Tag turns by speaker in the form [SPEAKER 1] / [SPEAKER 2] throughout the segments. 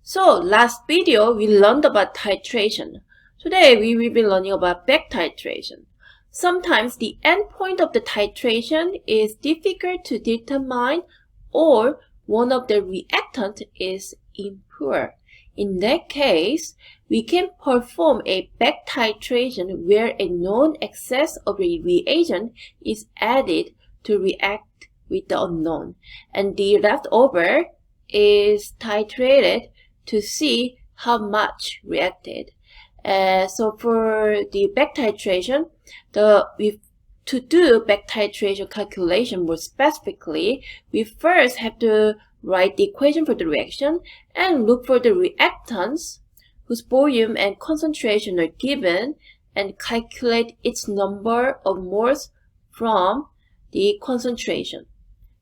[SPEAKER 1] So last video we learned about titration. Today we will be learning about back titration. Sometimes the endpoint of the titration is difficult to determine or one of the reactants is impure. In that case, we can perform a back titration where a known excess of a reagent is added to react with the unknown, and the leftover is titrated to see how much reacted. So for the back titration, to do back titration calculation more specifically, we first have to write the equation for the reaction and look for the reactants whose volume and concentration are given and calculate its number of moles from the concentration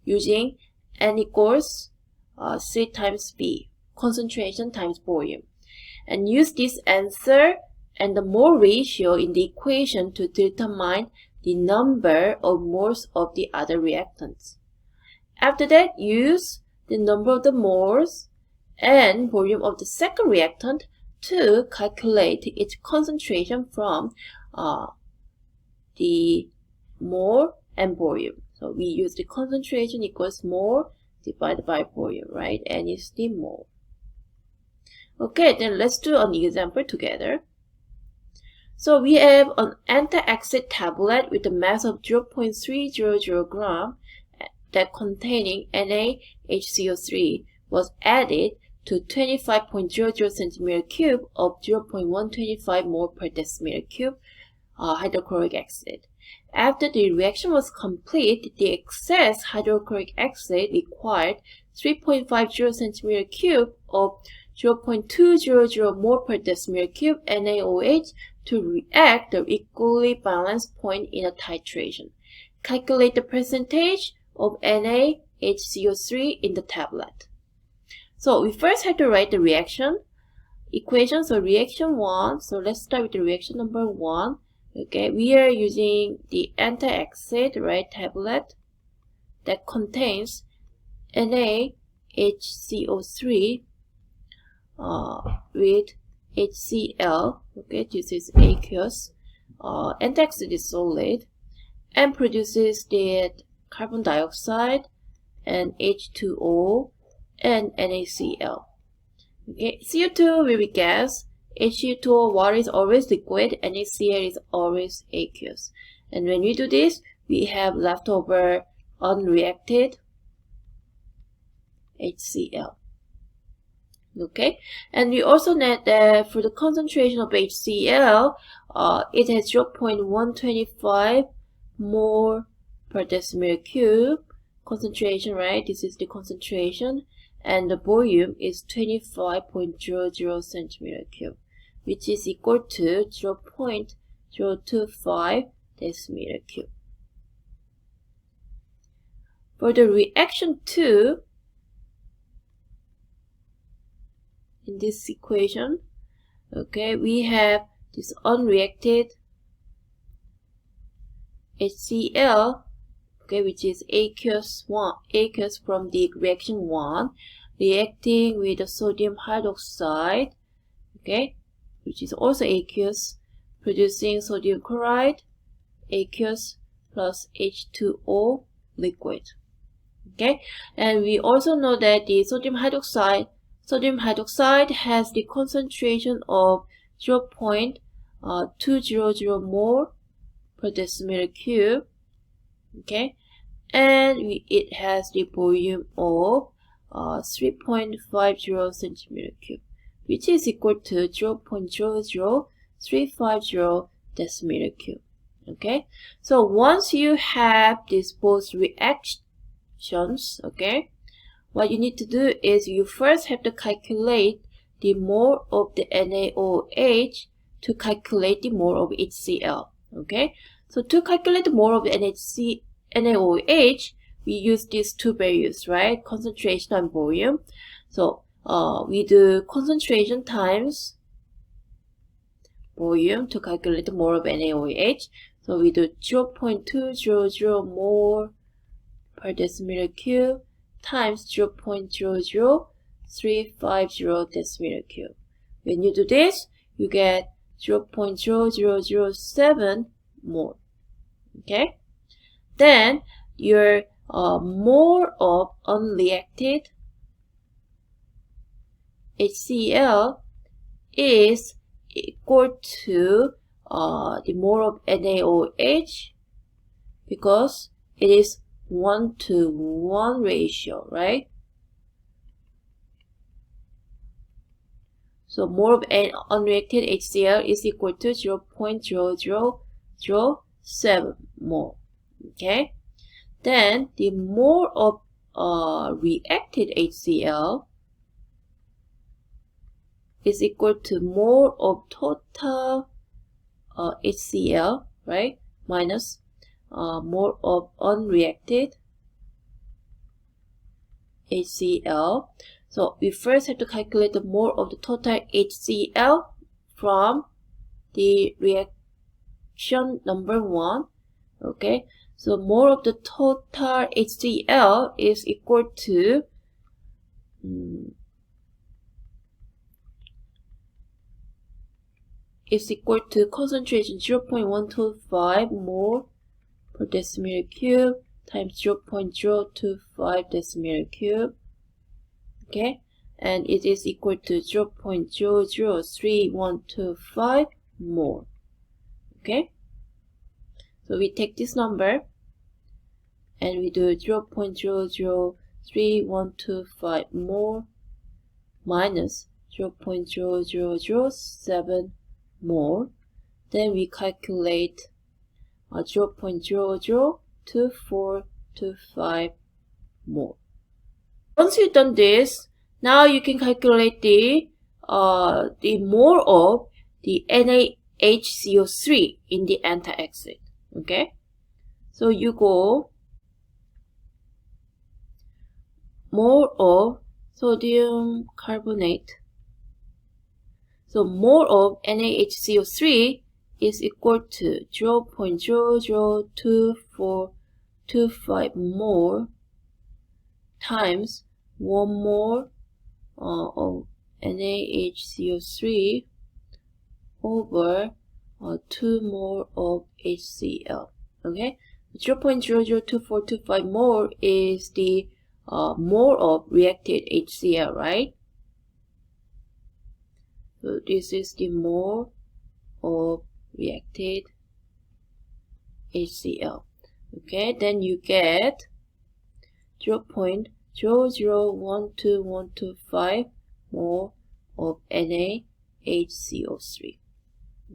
[SPEAKER 1] using N equals C times V, concentration times volume, and use this answer and the mole ratio in the equation to determine the number of moles of the other reactants. After that, use the number of the moles and volume of the second reactant to calculate its concentration from the mole and volume. So we use the concentration equals mole divided by volume, right? N is the mole. Okay, then let's do an example together. So we have an antacid tablet with a mass of 0.300 gram that containing NaHCO3 was added to 25.00 centimeter cube of 0.125 mole per decimeter cube hydrochloric acid. After the reaction was complete, the excess hydrochloric acid required 3.50 centimeter cube of 0.200 mole per decimeter cube NaOH to react the equally balanced point in a titration. Calculate the percentage of NaHCO3 in the tablet. So we first have to write the reaction equation. So reaction 1, so let's start with the reaction number 1. Okay, we are using the antacid, right, tablet that contains NaHCO3 with HCl. Okay, this is aqueous. Antacid is solid and produces the carbon dioxide and H2O and NaCl. Okay, CO2 will be gas. H2O, water, is always liquid, and NaCl is always aqueous. And when we do this, we have leftover unreacted HCl. Okay, and we also know that for the concentration of HCl, it has 0.125 mole per decimeter cube concentration, right? This is the concentration, and the volume is 25.00 centimeter cube, which is equal to 0.025 decimeter cube. For the reaction 2, in this equation, okay, we have this unreacted HCl, okay, which is aqueous from the reaction 1, reacting with the sodium hydroxide, okay, which is also aqueous, producing sodium chloride, aqueous plus H2O liquid. Okay, and we also know that the sodium hydroxide has the concentration of 0.200 mole per decimeter cube. Okay, and it has the volume of 3.50 centimeter cube, which is equal to 0.00350 decimeter cube. Okay, so once you have these both reactions, okay, what you need to do is you first have to calculate the mole of the NaOH to calculate the mole of HCl. Okay, so to calculate the mole of the NaOH, we use these two values, right? Concentration and volume. So we do concentration times volume to calculate the mole of NaOH. So we do 0.200 mole per decimeter cube times 0.00 0.0350 decimeter cube. When you do this, you get 0.0007 mole. Okay? Then your mole of unreacted HCl is equal to the mole of NaOH, because it is 1:1 ratio, right? So mole of unreacted HCl is equal to 0.0007 mole. Okay? Then the mole of reacted HCl is equal to mole of total HCl, right? Minus mole of unreacted HCl. So we first have to calculate the mole of the total HCl from the reaction number 1. Okay, so mole of the total HCl is equal to concentration 0.125 mole per decimeter cube times 0.025 decimeter cube. Okay, and it is equal to 0.003125 mole. Okay, so we take this number and we do 0.003125 mole minus 0.0007 mole. Then we calculate 0.002425 mole. Once you've done this, now you can calculate the mole of the NaHCO3 in the antacid. Okay, so you go mole of sodium carbonate. So mole of NaHCO3 is equal to 0.002425 mole times 1 mole of NaHCO3 over 2 mole of HCl. Okay, 0.002425 mole is the mole of reacted HCl, right? So this is the mole of reacted HCl. Okay, then you get 0.001225 mole of NaHCO3.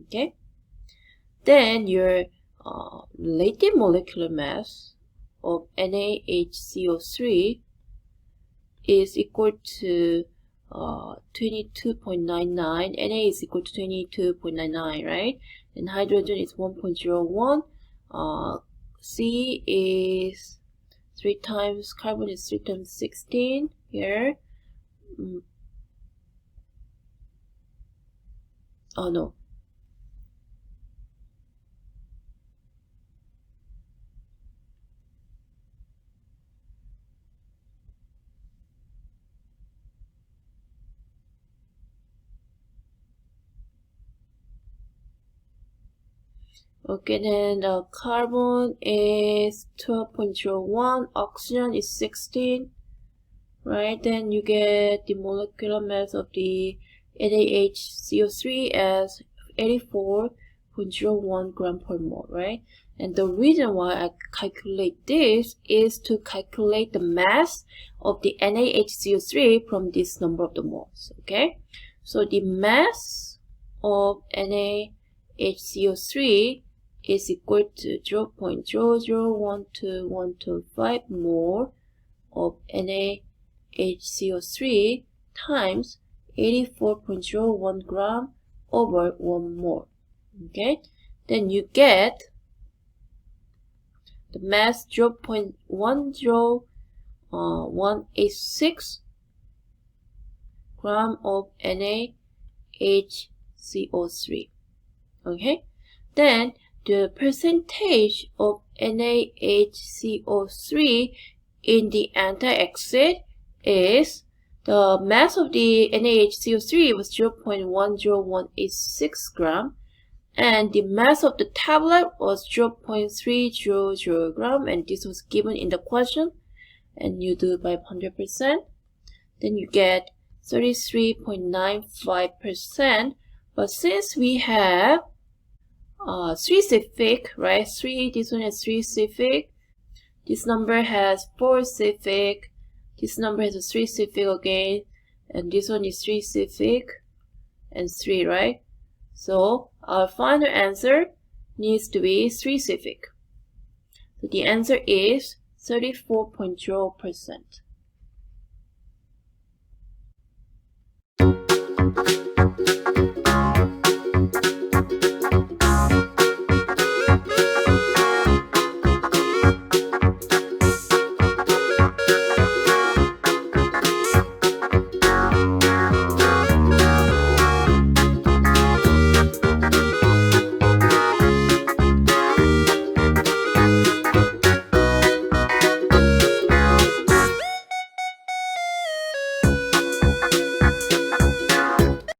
[SPEAKER 1] Okay, then your relative molecular mass of NaHCO3 is equal to 22.99. Na is equal to 22.99, right? And hydrogen is 1.01. C is 3 times, carbon is 3 times 16 here. Oh no. Okay, then carbon is 12.01, oxygen is 16, right? Then you get the molecular mass of the NaHCO3 as 84.01 gram per mole, right? And the reason why I calculate this is to calculate the mass of the NaHCO3 from this number of the moles, okay? So the mass of NaHCO3 is equal to 0.001225 mole of NaHCO3 times 84.01 gram over 1 mole. Okay, then you get the mass 0.10186 gram of NaHCO3. Okay, then the percentage of NaHCO3 in the antacid is The mass of the NaHCO3 was 0.10186 gram, and the mass of the tablet was 0.300 gram, and this was given in the question, and you do it by 100%, then you get 33.95%. But since we have 3 Cefic, right? This one has 3 Cefic, this number has 4 Cefic, this number has a 3 Cefic again, and this one is 3 Cefic and 3, right? So our final answer needs to be 3 Cefic. So the answer is 34.0%.